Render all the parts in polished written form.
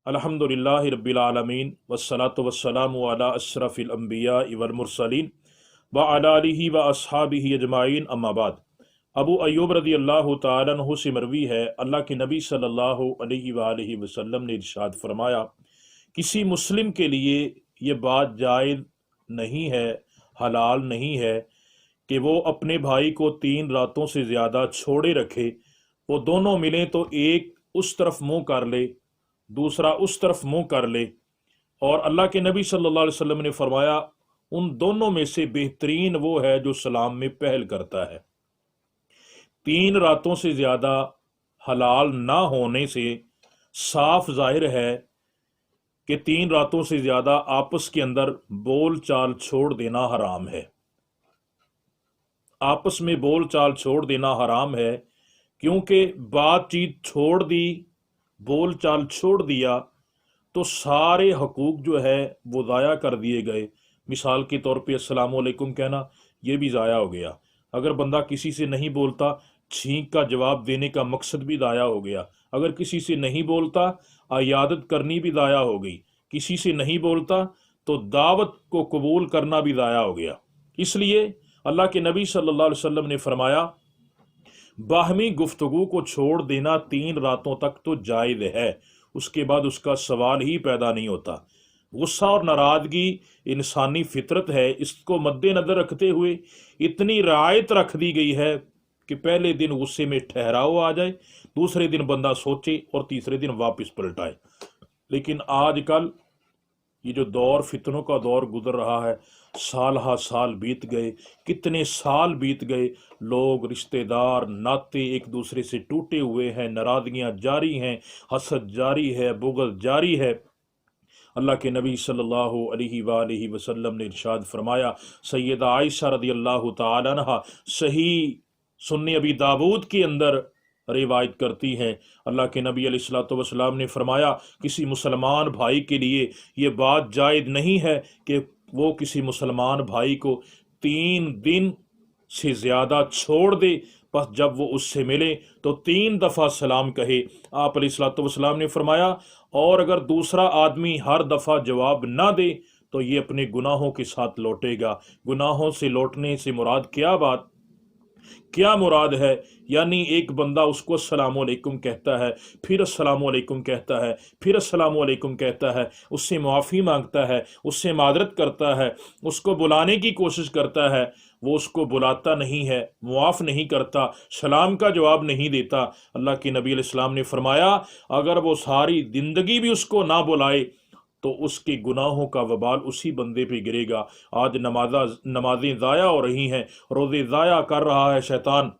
अल्हम्दुलिल्लाहि रब्बिल आलमीन वस्सलातु वस्सलामु अला अशरफिल अंबिया वल मुरसलीन व अला आलिहि व अस्हाबिहि अजमाइन अम्मा बाद। अबू अय्यूब रदी अल्लाह तआला अन्हु से मरवी है, अल्लाह के नबी सल्लल्लाहु अलैहि वसल्लम ने इरशाद फरमाया, किसी मुस्लिम के लिए ये बात जायज़ नहीं है, हलाल नहीं है कि वो अपने भाई को 3 रातों से ज़्यादा छोड़े रखे। वो दोनों मिलें तो एक उस तरफ मुंह कर ले, दूसरा उस तरफ मुंह कर ले। और अल्लाह के नबी सल्लल्लाहु अलैहि वसल्लम ने फरमाया, उन दोनों में से बेहतरीन वो है जो सलाम में पहल करता है। 3 रातों से ज़्यादा हलाल ना होने से साफ जाहिर है कि 3 रातों से ज़्यादा आपस के अंदर बोल चाल छोड़ देना हराम है। आपस में बोल चाल छोड़ देना हराम है, क्योंकि बातचीत छोड़ दी, बोल चाल छोड़ दिया तो सारे हकूक जो है वो ज़ाया कर दिए गए। मिसाल के तौर पे अस्सलाम वालेकुम कहना, ये भी ज़ाया हो गया। अगर बंदा किसी से नहीं बोलता, छींक का जवाब देने का मकसद भी ज़ाया हो गया। अगर किसी से नहीं बोलता, इयादत करनी भी ज़ाया हो गई। किसी से नहीं बोलता तो दावत को कबूल करना भी ज़ाया हो गया। इसलिए अल्लाह के नबी सल्लल्लाहु अलैहि वसल्लम ने फरमाया, बाहमी गुफ्तगू को छोड़ देना 3 रातों तक तो जायज़ है, उसके बाद उसका सवाल ही पैदा नहीं होता। गुस्सा और नाराज़गी इंसानी फितरत है, इसको मद्देनज़र रखते हुए इतनी रियायत रख दी गई है कि पहले दिन गुस्से में ठहराव आ जाए, दूसरे दिन बंदा सोचे और तीसरे दिन वापस पलटाए। लेकिन आजकल ये जो दौर फितनों का दौर गुजर रहा है, साल हा साल बीत गए, कितने साल बीत गए, लोग रिश्तेदार नाते एक दूसरे से टूटे हुए हैं, नाराजगियां जारी हैं, हसद जारी है, बुग़्ज़ जारी है। अल्लाह के नबी सल्लल्लाहु अलैहि वसल्लम ने इरशाद फरमाया, सैयदा आयशा रदियल्लाहु ताला अन्हा सही सुन्नी अबी दाऊद के अंदर रिवायत करती हैं, अल्लाह के नबी अलैहिस्सलातु वस्सलाम ने फरमाया, किसी मुसलमान भाई के लिए ये बात जायज़ नहीं है कि वो किसी मुसलमान भाई को 3 दिन से ज़्यादा छोड़ दे, बस जब वो उससे मिले तो 3 दफ़ा सलाम कहे। आप अलैहिस्सलातु वस्सलाम ने फरमाया, और अगर दूसरा आदमी हर दफ़ा जवाब ना दे तो ये अपने गुनाहों के साथ लौटेगा। गुनाहों से लौटने से मुराद क्या मुराद है? यानी एक बंदा उसको अस्सलाम वालेकुम कहता है, फिर अस्सलाम वालेकुम कहता है, फिर अस्सलाम वालेकुम कहता है, उससे माफ़ी मांगता है, उससे मादरत करता है, उसको बुलाने की कोशिश करता है, वो उसको बुलाता नहीं है, मुआफ़ नहीं करता, सलाम का जवाब नहीं देता। अल्लाह के नबी अलैहिस्सलाम ने फरमाया, अगर वो सारी ज़िंदगी भी उसको ना बुलाए तो उसके गुनाहों का वबाल उसी बंदे पे गिरेगा। आज नमाजें ज़ाया हो रही हैं, रोज़े ज़ाया कर रहा है शैतान,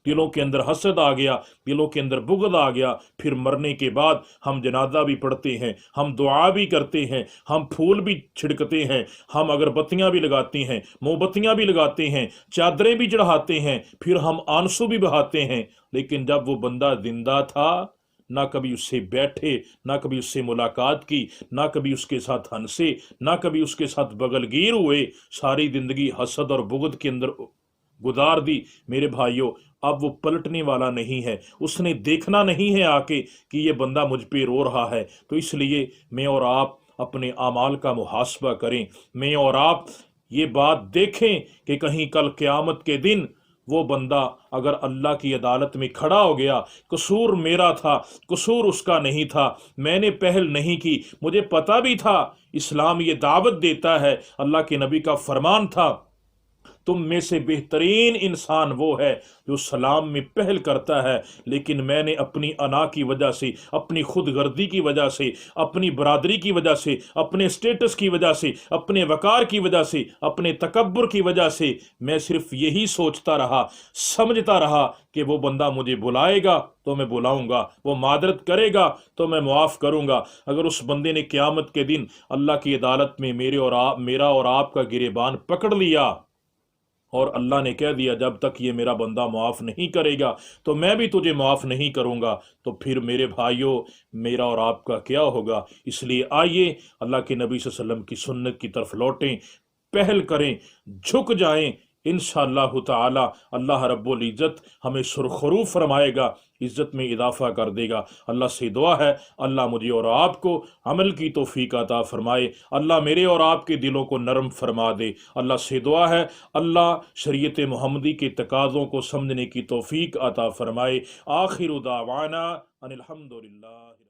दिलों के अंदर हसद आ गया, दिलों के अंदर बुग़्ज़ आ गया। फिर मरने के बाद हम जनाजा भी पढ़ते हैं, हम दुआ भी करते हैं, हम फूल भी छिड़कते हैं, हम अगरबत्तियाँ भी लगाते हैं, मोमबत्तियाँ भी लगाते हैं, चादरें भी चढ़ाते हैं, फिर हम आंसू भी बहाते हैं। लेकिन जब वो बंदा जिंदा था, ना कभी उससे बैठे, ना कभी उससे मुलाकात की, ना कभी उसके साथ हंसे, ना कभी उसके साथ बगलगीर हुए, सारी ज़िंदगी हसद और बुग़्ज़ के अंदर गुजार दी। मेरे भाइयों, अब वो पलटने वाला नहीं है, उसने देखना नहीं है आके कि ये बंदा मुझ पे रो रहा है। तो इसलिए मैं और आप अपने आमाल का मुहासबा करें, मैं और आप ये बात देखें कि कहीं कल क़यामत के दिन वो बंदा अगर अल्लाह की अदालत में खड़ा हो गया, कसूर मेरा था, कसूर उसका नहीं था, मैंने पहल नहीं की, मुझे पता भी था इस्लाम ये दावत देता है, अल्लाह के नबी का फरमान था, तुम में से बेहतरीन इंसान वो है जो सलाम में पहल करता है, लेकिन मैंने अपनी अना की वजह से, अपनी खुद गर्दी की वजह से, अपनी बरादरी की वजह से, अपने स्टेटस की वजह से, अपने वकार की वजह से, अपने तकब्बुर की वजह से मैं सिर्फ यही सोचता रहा, समझता रहा कि वो बंदा मुझे बुलाएगा तो मैं बुलाऊंगा, वो मादरत करेगा तो मैं मुआफ़ करूंगा। अगर उस बंदे ने क़यामत के दिन अल्लाह की अदालत में मेरा और आपका गिरेबान पकड़ लिया और अल्लाह ने कह दिया, जब तक ये मेरा बंदा मुआफ़ नहीं करेगा तो मैं भी तुझे मुआफ़ नहीं करूँगा, तो फिर मेरे भाइयों, मेरा और आपका क्या होगा? इसलिए आइए अल्लाह के नबी सल्लल्लाहु अलैहि वसल्लम की सुन्नत की तरफ लौटें, पहल करें, झुक जाएं, انشاءاللہ تعالی اللہ رب العزت ہمیں سرخرو فرمائے گا، عزت میں اضافہ کر دے گا۔ اللہ سے دعا ہے اللہ مجھے اور آپ کو عمل کی توفیق عطا فرمائے، اللہ میرے اور آپ کے دلوں کو نرم فرما دے۔ اللہ سے دعا ہے اللہ شریعت محمدی کے تقاضوں کو سمجھنے کی توفیق عطا فرمائے۔ آخر دعوانا ان الحمدللہ۔